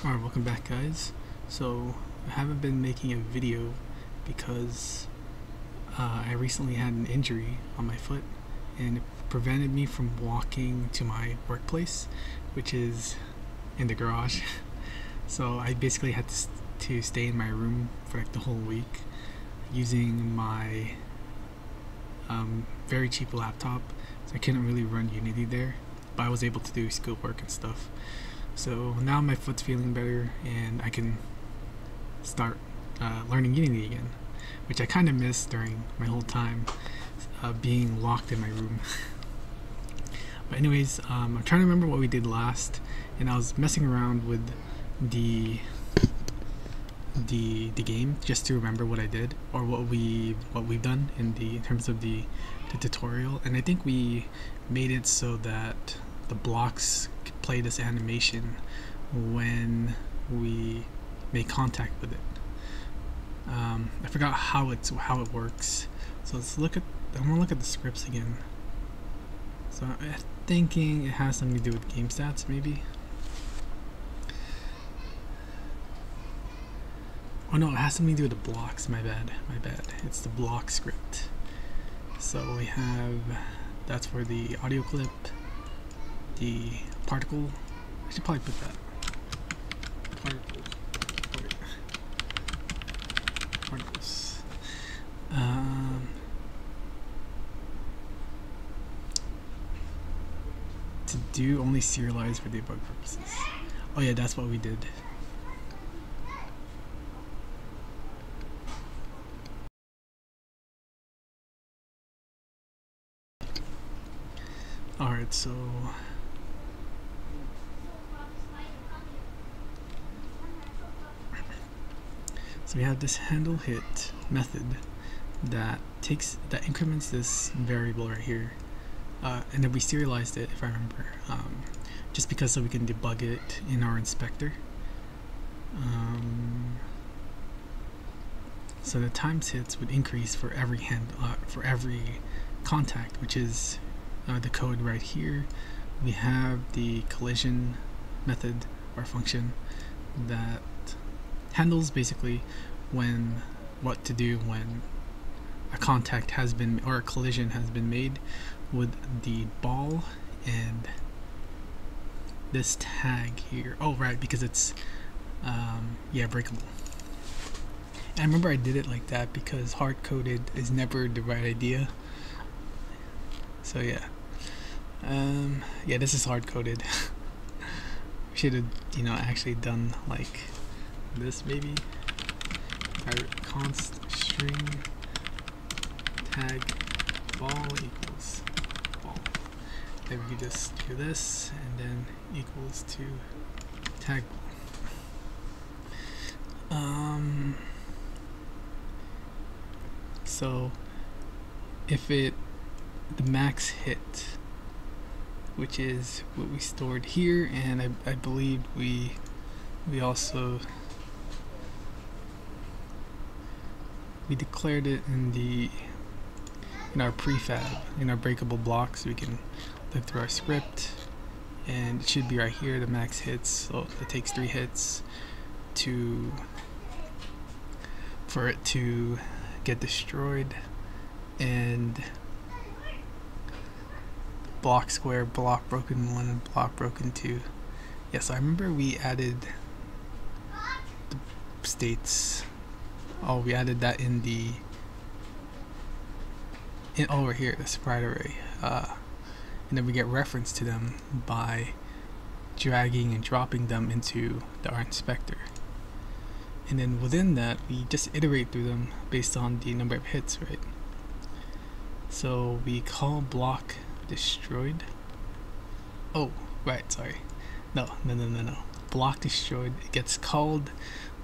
Alright, welcome back guys. So I haven't been making a video because I recently had an injury on my foot and it prevented me from walking to my workplace, which is in the garage. So I basically had to stay in my room for like the whole week using my very cheap laptop, so I couldn't really run Unity there, but I was able to do schoolwork and stuff. So now my foot's feeling better and I can start learning Unity again, which I kind of missed during my whole time being locked in my room. But anyways, I'm trying to remember what we did last, and I was messing around with the game just to remember what I did or what we've done in terms of the tutorial, and I think we made it so that the blocks could play this animation when we make contact with it. I forgot how it works, so let's look at. I want to look at the scripts again. So I'm thinking it has something to do with game stats, maybe. Oh no, it has something to do with the blocks. My bad. It's the block script. So we have, that's for the audio clip, the particle. I should probably put that. Particles. To do only serialize for debug purposes. Oh yeah, that's what we did. Alright, so we have this handle hit method that increments this variable right here, and then we serialized it, if I remember, just because so we can debug it in our inspector. So the times hits would increase for every for every contact, which is the code right here. We have the collision method or function that handles basically what to do when a contact has been, or a collision has been made with the ball and this tag here. Oh right, because it's yeah, breakable. And I remember I did it like that because hard-coded is never the right idea. So yeah. Yeah, this is hard-coded. Should have, actually done like this maybe. Const string tag ball equals ball. Then we just do this and then equals to tag ball. So if the max hit, which is what we stored here, and I believe we also declared it in our prefab, in our breakable blocks. We can look through our script and it should be right here, the max hits. So it takes 3 hits for it to get destroyed, and block square, block broken 1, and block broken 2. Yes, I remember we added the states. Oh, we added that in over here, the sprite array, and then we get reference to them by dragging and dropping them into our inspector, and then within that we just iterate through them based on the number of hits, right? So we call block destroyed. Oh right, sorry, no, block destroyed, it gets called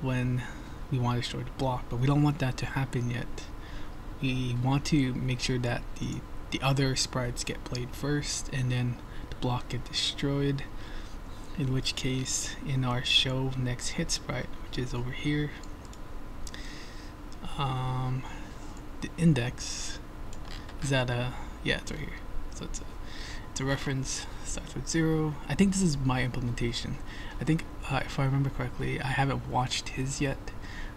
when we want to destroy the block, but we don't want that to happen yet. We want to make sure that the other sprites get played first and then the block get destroyed, in which case in our show next hit sprite, which is over here, the index is at yeah, it's right here. So it's the reference starts with 0. I think this is my implementation. I think if I remember correctly, I haven't watched his yet,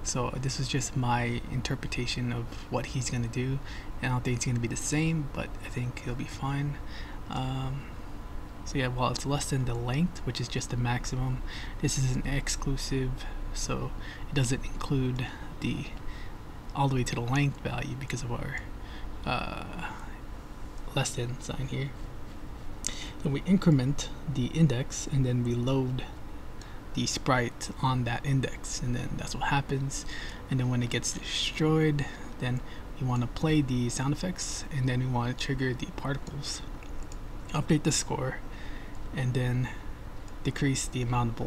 so this was just my interpretation of what he's gonna do, and I don't think it's gonna be the same, but I think it'll be fine. So yeah, while it's less than the length, which is just the maximum, this is an exclusive, so it doesn't include the all the way to the length value because of our less than sign here. Then we increment the index, and then we load the sprite on that index, and then that's what happens. And then when it gets destroyed, then we want to play the sound effects, and then we want to trigger the particles, update the score, and then decrease the amount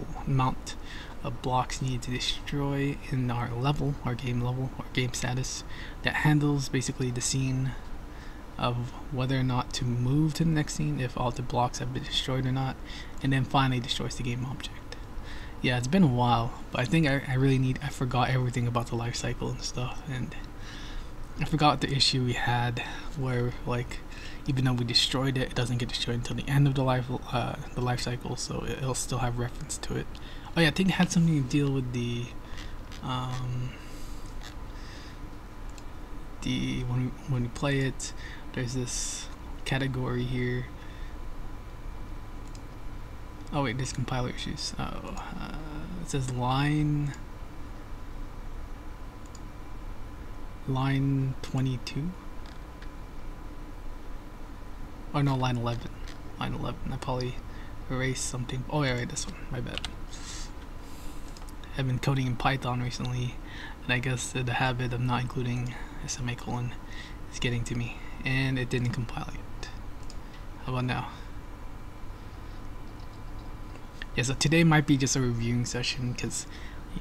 of blocks needed to destroy in our level, our game status, that handles basically the scene of whether or not to move to the next scene, if all the blocks have been destroyed or not, and then finally destroys the game object. Yeah, it's been a while, but I think I forgot everything about the life cycle and stuff, and I forgot the issue we had where, like, even though we destroyed it, it doesn't get destroyed until the end of the life cycle, so it'll still have reference to it. Oh yeah, I think it had something to deal with the when we play it, there's this category here. Oh wait, there's compiler issues. It says line 22. Oh no, line 11. Line 11. I probably erased something. Oh yeah, right, this one. My bad. I've been coding in Python recently, and I guess the habit of not including a semicolon is getting to me, and it didn't compile yet. How about now? Yeah, so today might be just a reviewing session because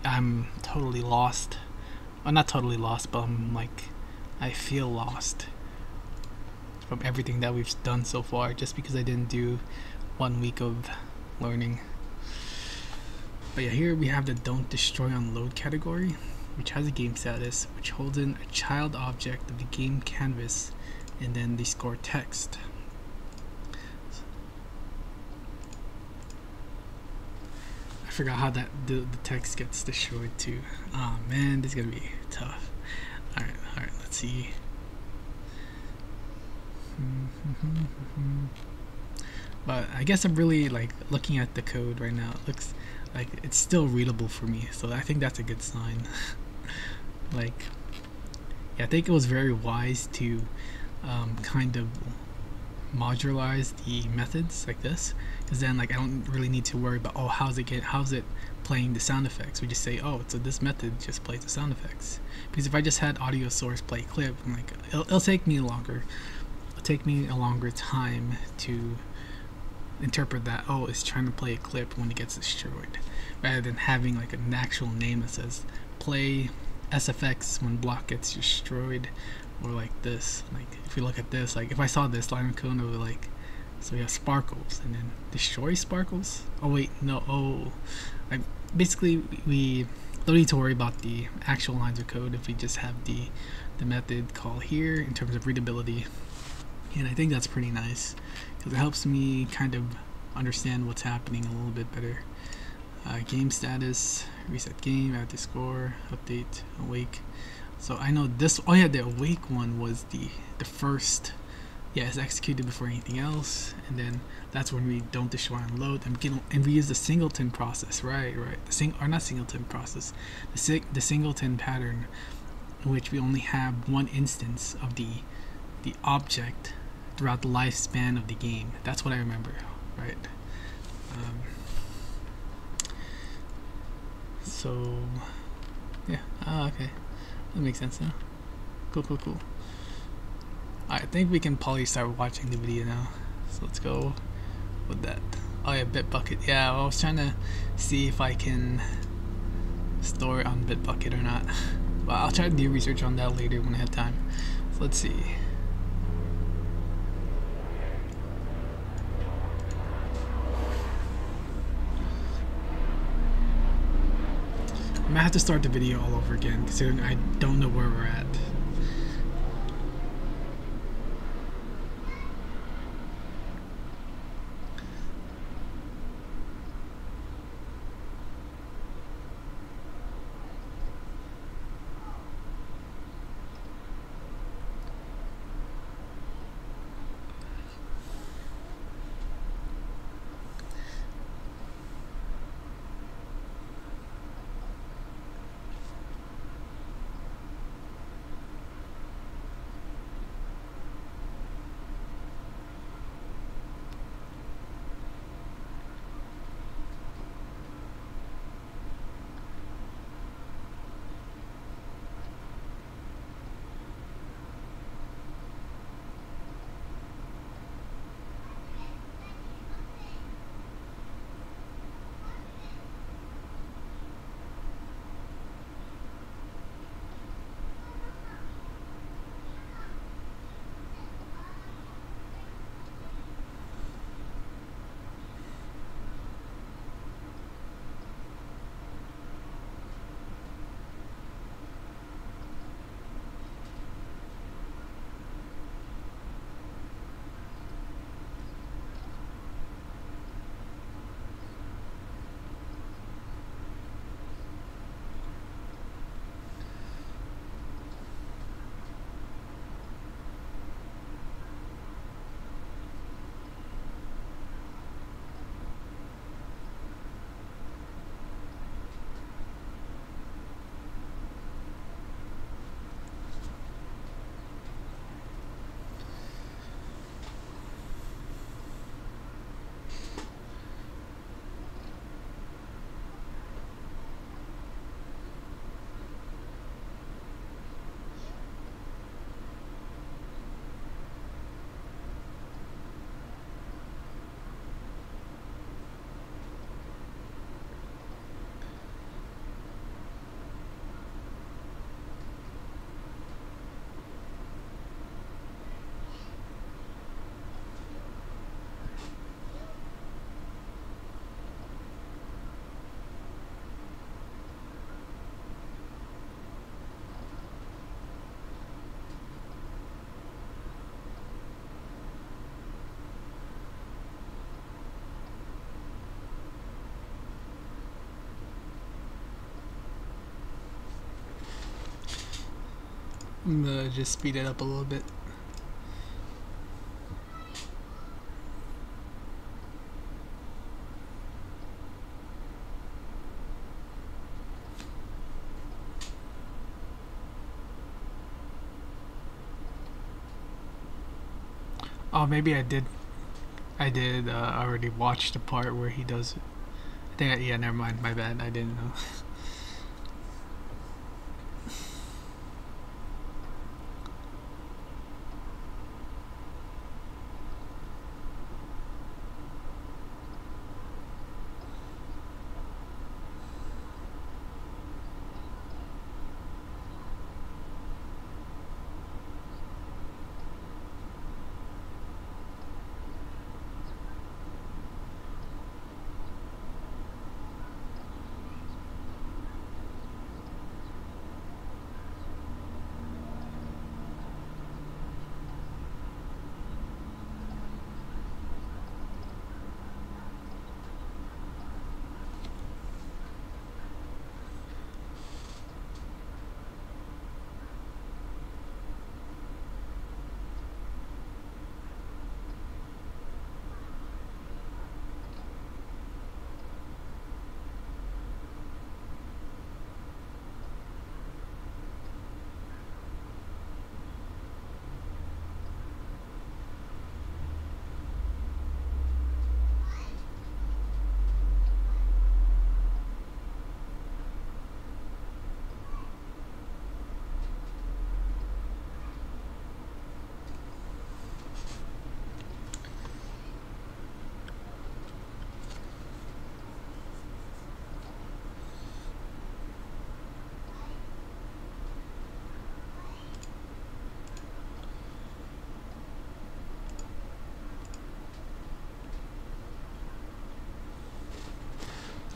I'm totally lost. Well, not totally lost, but I feel lost from everything that we've done so far, just because I didn't do 1 week of learning. But yeah, here we have the don't destroy on load category, which has a game status, which holds in a child object of the game canvas, and then the score text. I forgot how the text gets destroyed too. Oh man, this is gonna be tough. Alright, let's see. But I guess I'm really looking at the code right now. It looks like it's still readable for me, so I think that's a good sign. Yeah, I think it was very wise to kind of modularize the methods like this, because then I don't really need to worry about how's it playing the sound effects. We just say, oh, so this method just plays the sound effects. Because if I just had audio source play clip, it'll take me longer. It'll take me a longer time to interpret that, oh, it's trying to play a clip when it gets destroyed, rather than having an actual name that says play SFX when block gets destroyed, or this. If we look at this, if I saw this line of code, it would so we have sparkles and then destroy sparkles. Oh wait, no. Basically we don't need to worry about the actual lines of code if we just have the method call here in terms of readability. And I think that's pretty nice because it helps me kind of understand what's happening a little bit better. Game status, reset game, add to score, update, awake. So I know this. Oh yeah, the awake one was the first. Yeah, it's executed before anything else, and then that's when we don't destroy and load, and we use the singleton process. Right. Not singleton process, the singleton pattern, in which we only have one instance of the object throughout the lifespan of the game. That's what I remember, right? So yeah, okay, that makes sense now. Cool. I think we can probably start watching the video now, so let's go with that. Oh yeah, Bitbucket. Yeah, I was trying to see if I can store it on Bitbucket or not, but I'll try to do research on that later when I have time. So let's see. I might have to start the video all over again, considering I don't know where we're at. I'm gonna just speed it up a little bit. Oh, maybe I did already watch the part where he does it. I think, yeah, never mind, my bad, I didn't know.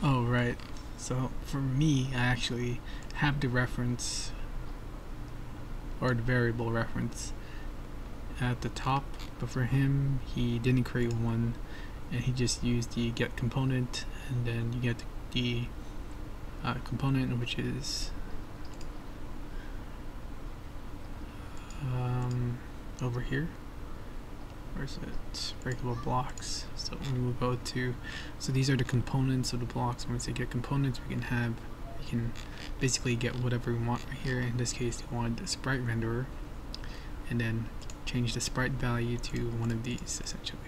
Oh, right. So for me, I actually have the reference, or the variable reference, at the top, but for him, he didn't create one, and he just used the get component, and then you get the component, which is over here. Where's it? Breakable blocks. So we will go to, so these are the components of the blocks. Once you get components, we can basically get whatever we want right here. In this case, we want the sprite renderer, and then change the sprite value to one of these, essentially.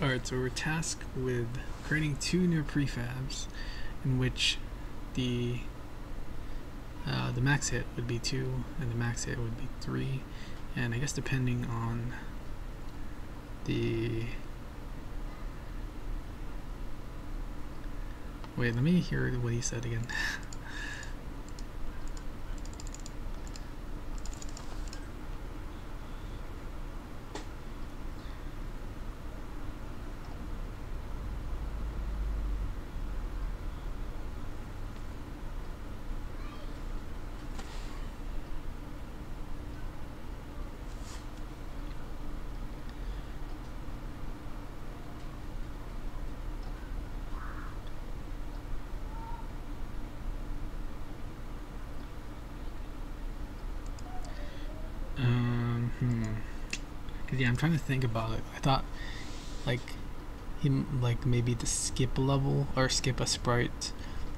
Alright, so we're tasked with creating two new prefabs in which the max hit would be 2 and the max hit would be 3, and I guess depending on the... Wait, let me hear what he said again. yeah, I'm trying to think about it. I thought like like maybe to skip a level or skip a sprite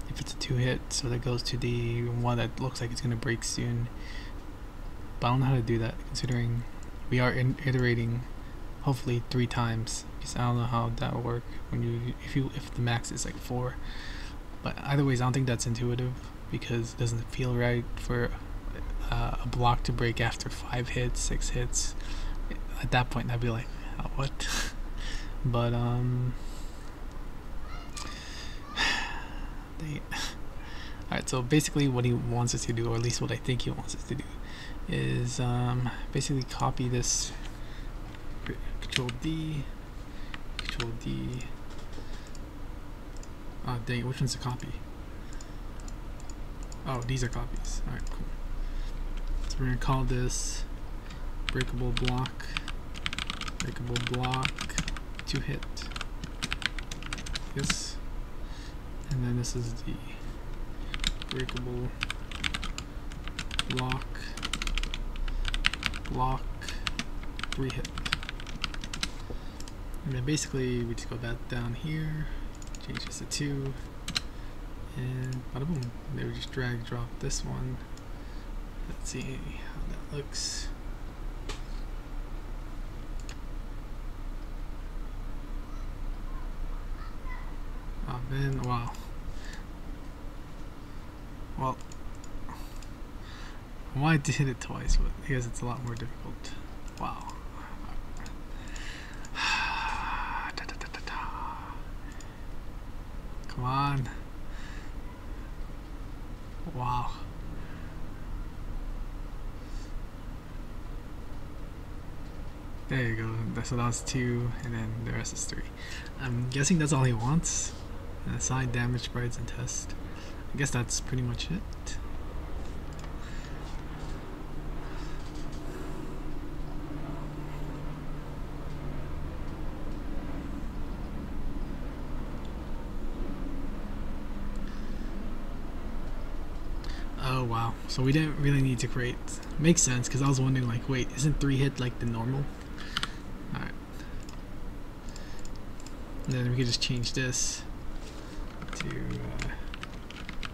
if it's a 2-hit, so that goes to the one that looks like it's gonna break soon. But I don't know how to do that considering we are iterating hopefully 3 times, because I don't know how that will work when if the max is like 4. But either ways, I don't think that's intuitive because it doesn't feel right for a block to break after 5 hits, 6 hits. At that point, I'd be like, oh, what? But alright, so basically what he wants us to do, or at least what I think he wants us to do, is basically copy this, Control D, oh dang, which one's a copy? Oh, these are copies. Alright, cool. So we're gonna call this breakable block 2-hit. Yes. And then this is the breakable block 3-hit. And then basically we just go that down here, change this to 2, and bada boom. And then we just drag drop this one. Let's see how that looks. Oh man, wow. Well, why did it twice? But I guess it's a lot more difficult. Wow. Come on. Wow. There you go. So that was 2, and then the rest is 3. I'm guessing that's all he wants. Assign damage sprites and test. I guess that's pretty much it. Oh wow, so we didn't really need to create. Makes sense, because I was wondering like, wait, isn't 3-hit like the normal? Alright. And then we could just change this to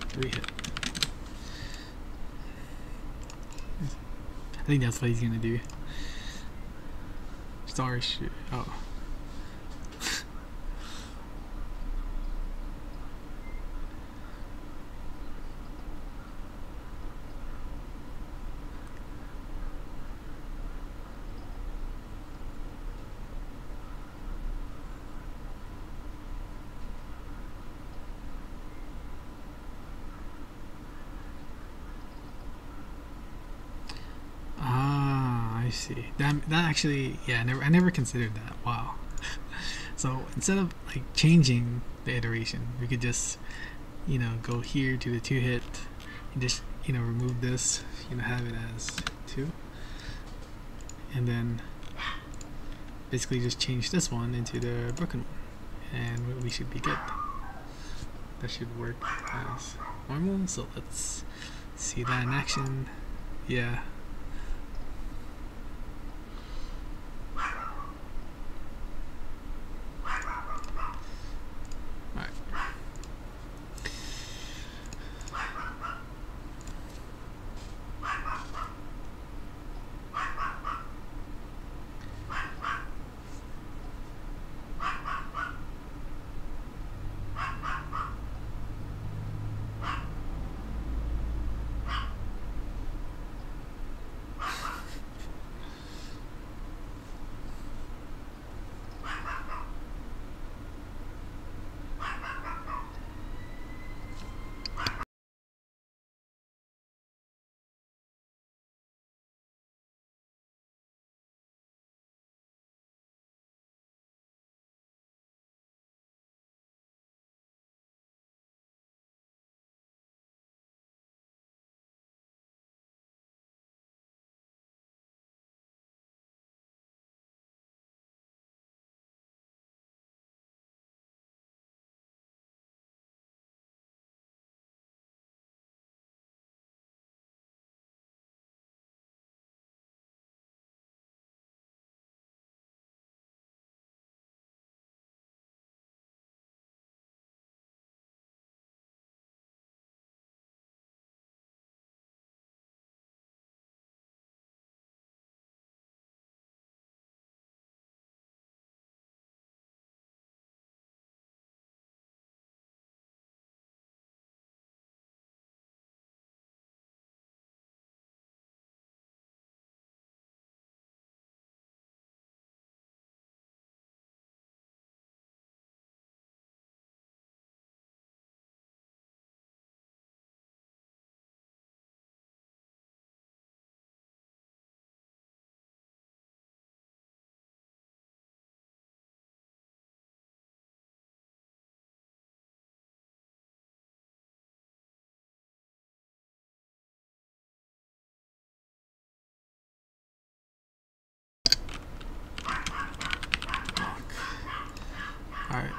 3-hit. I think that's what he's gonna do. Sorry, shoot. Oh. I see. That actually, yeah, I never considered that. Wow. So instead of like changing the iteration, we could just, go here to the 2-hit and just, remove this, have it as 2, and then basically just change this one into the broken one, and we should be good. That should work as normal. So let's see that in action. Yeah.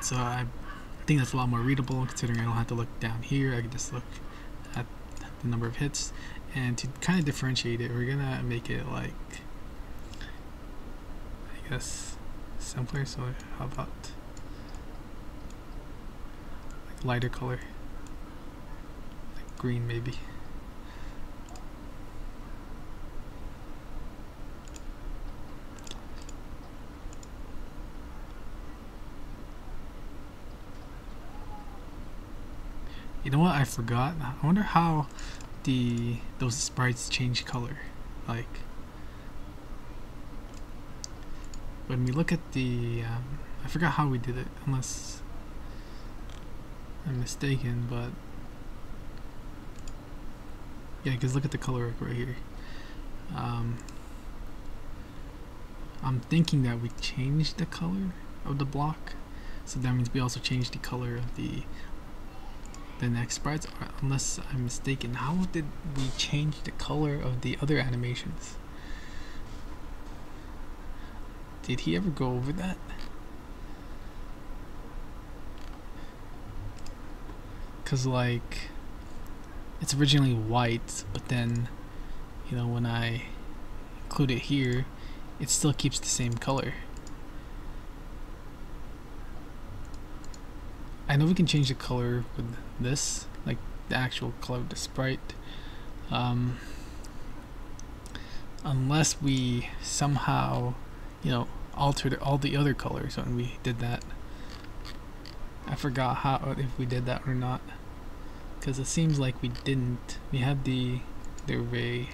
So I think that's a lot more readable, considering I don't have to look down here. I can just look at the number of hits. And to kind of differentiate it, we're gonna make it like, I guess, simpler. So how about like lighter color, like green maybe. You know what? I forgot. I wonder how those sprites change color. Like when we look at the, I forgot how we did it, unless I'm mistaken. But yeah, because look at the color right here. I'm thinking that we changed the color of the block, so that means we also changed the color of the next sprites, unless I'm mistaken. How did we change the color of the other animations? Did he ever go over that? Cause like it's originally white, but then, you know, when I include it here, it still keeps the same color. I know we can change the color with this, like the actual color of the sprite, unless we somehow, you know, altered all the other colors when we did that. I forgot how, if we did that or not, because it seems like we didn't. We had the array,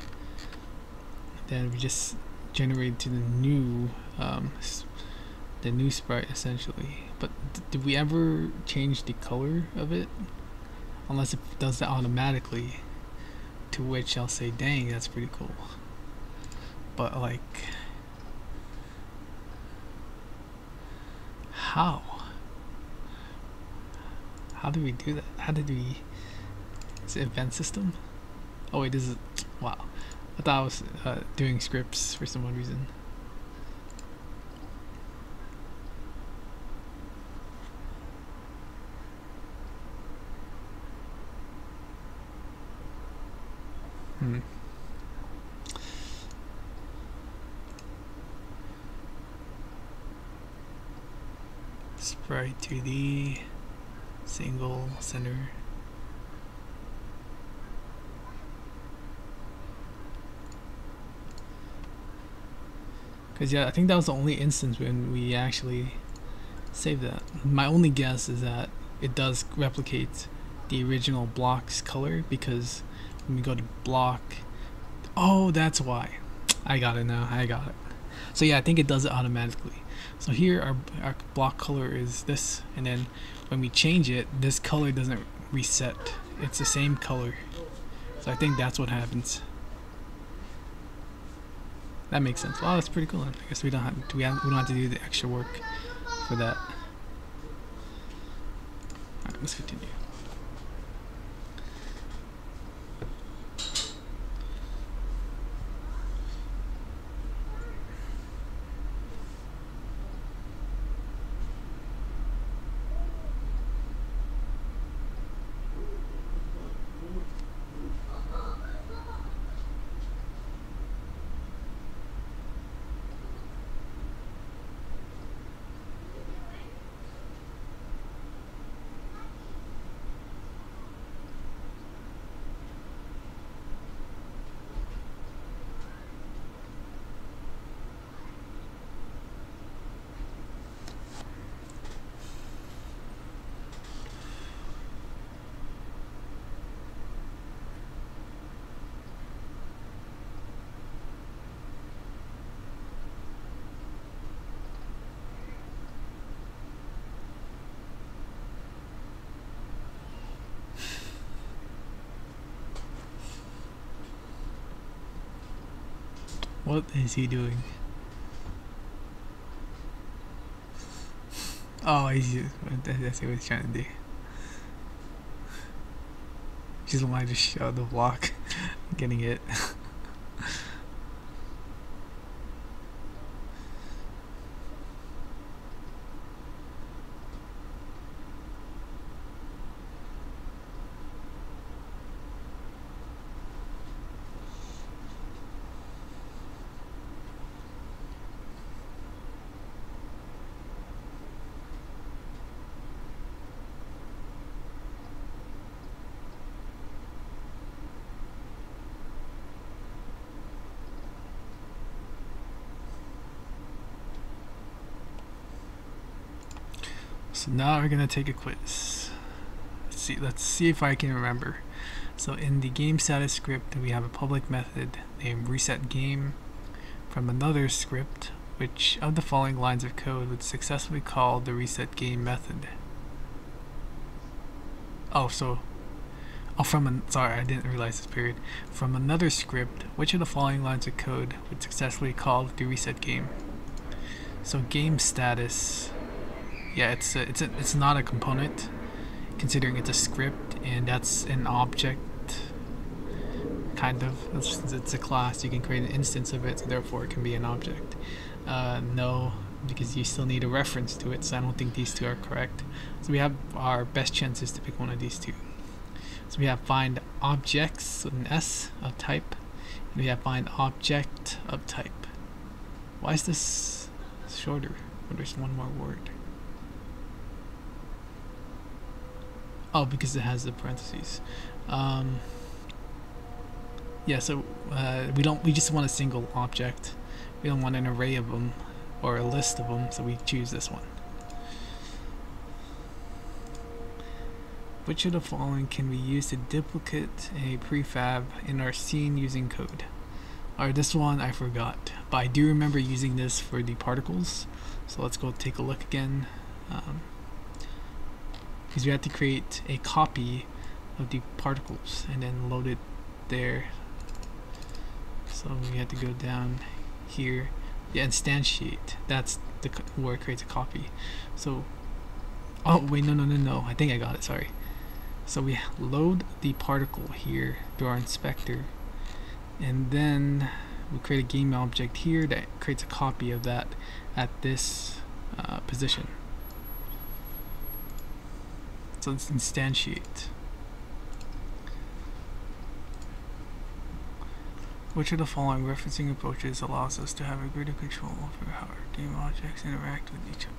then we just generated to the new sprite essentially. But did we ever change the color of it? Unless it does that automatically, to which I'll say, dang, that's pretty cool. But like, how do we do that? How did we, is it event system? Oh wait, this is, wow, I thought I was doing scripts for some odd reason. Sprite 2D, single center. Because yeah, I think that was the only instance when we actually saved that. My only guess is that it does replicate the original block's color, because when we go to block, oh, that's why. I got it now, I got it. So yeah, I think it does it automatically. So here our block color is this, and then when we change it, this color doesn't reset. It's the same color. So I think that's what happens. That makes sense. Wow, that's pretty cool. I guess we don't have to do the extra work for that. Alright, let's continue. What is he doing? Oh, that's what he's trying to do. Just wanted to show the block getting it. So now we're gonna take a quiz. Let's see if I can remember. So in the game status script, we have a public method named reset game from another script. Which of the following lines of code would successfully call the reset game method? Sorry, I didn't realize this period. From another script, which of the following lines of code would successfully call the reset game? So game status, yeah, it's not a component, considering it's a script, and that's an object. Kind of, it's a class. You can create an instance of it, so therefore it can be an object. No, because you still need a reference to it, so I don't think these two are correct. So we have our best chances to pick one of these two. So we have find objects with an S of type, and we have find object of type. Why is this shorter? Or there's one more word. Oh, because it has the parentheses. Yeah, so we just want a single object. We don't want an array of them or a list of them, so we choose this one. Which of the following can we use to duplicate a prefab in our scene using code? Alright, this one I forgot, but I do remember using this for the particles. So let's go take a look again. Because we have to create a copy of the particles and then load it there. So we have to go down here, yeah, instantiate. That's where it creates a copy. So, oh wait, no. I think I got it. Sorry. So we load the particle here through our inspector, and then we create a game object here that creates a copy of that at this position. So let's instantiate. Which of the following referencing approaches allows us to have a greater control over how our game objects interact with each other?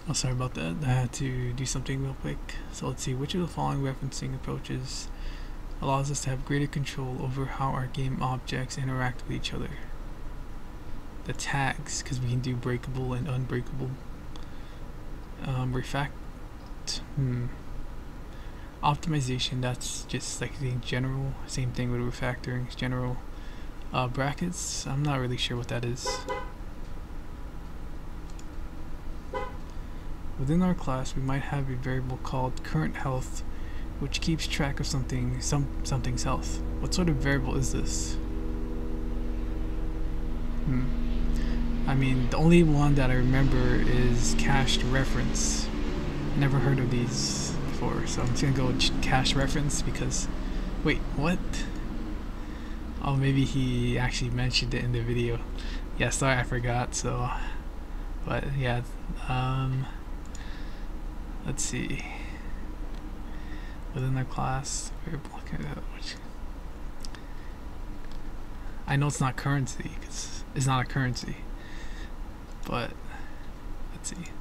Oh, sorry about that. I had to do something real quick. So let's see, which of the following referencing approaches allows us to have greater control over how our game objects interact with each other? The tags, because we can do breakable and unbreakable. Optimization, that's just like the general, same thing with refactoring, general. Brackets, I'm not really sure what that is. Within our class, we might have a variable called current health, which keeps track of something's health. What sort of variable is this? I mean, the only one that I remember is cached reference. Never heard of these before, so I'm just gonna go with cached reference because, wait, what? Oh, maybe he actually mentioned it in the video. Yeah, sorry, I forgot. So, but yeah, let's see. Within our class, variable. I know it's not currency because it's not a currency, but let's see.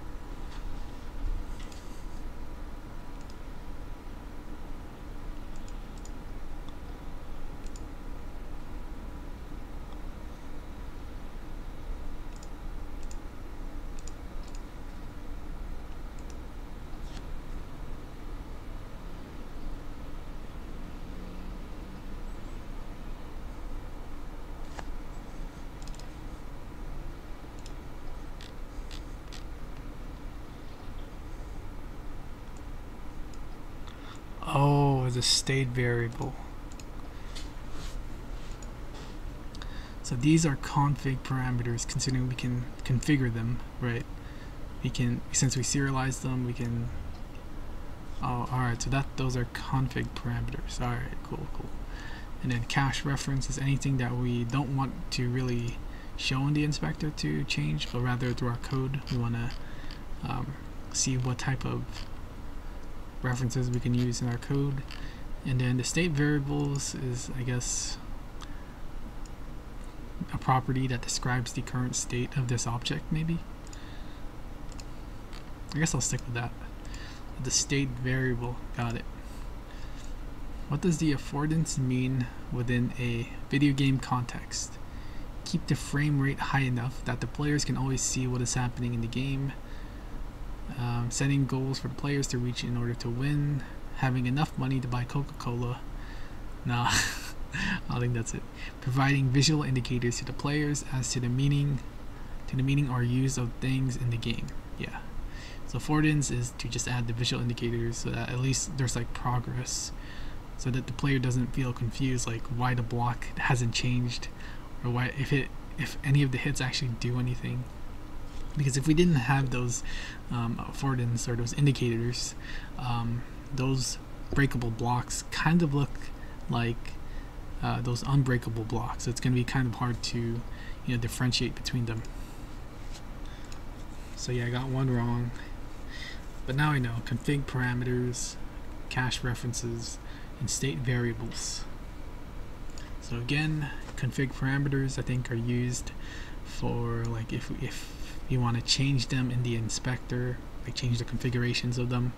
as a state variable. So these are config parameters, considering we can configure them, right? We can, since we serialize them, we can, oh, alright, so those are config parameters. Alright, cool. And then cache reference is anything that we don't want to really show in the inspector to change, but rather through our code, we want to see what type of references we can use in our code. And then the state variables is, I guess, a property that describes the current state of this object, maybe. I guess I'll stick with that. The state variable, got it. What does the affordance mean within a video game context? Keep the frame rate high enough that the players can always see what is happening in the game. Setting goals for the players to reach in order to win. Having enough money to buy Coca-Cola. Nah. I think that's it. Providing visual indicators to the players as to the meaning or use of things in the game. Yeah. So affordance is to just add the visual indicators so that at least there's like progress, so that the player doesn't feel confused like why the block hasn't changed, or why if any of the hits actually do anything. Because if we didn't have those affordance or those indicators, those breakable blocks kind of look like those unbreakable blocks. So it's going to be kind of hard to, differentiate between them. So yeah, I got one wrong, but now I know config parameters, cache references, and state variables. So again, config parameters I think are used for like if you want to change them in the inspector, like change the configurations of them.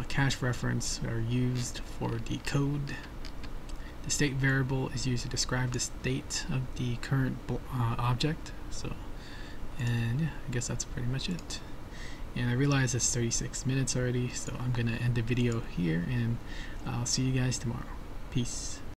Cache reference are used for the code. The state variable is used to describe the state of the current object. So, and yeah, I guess that's pretty much it. And I realize it's 36 minutes already, so I'm gonna end the video here, and I'll see you guys tomorrow. Peace.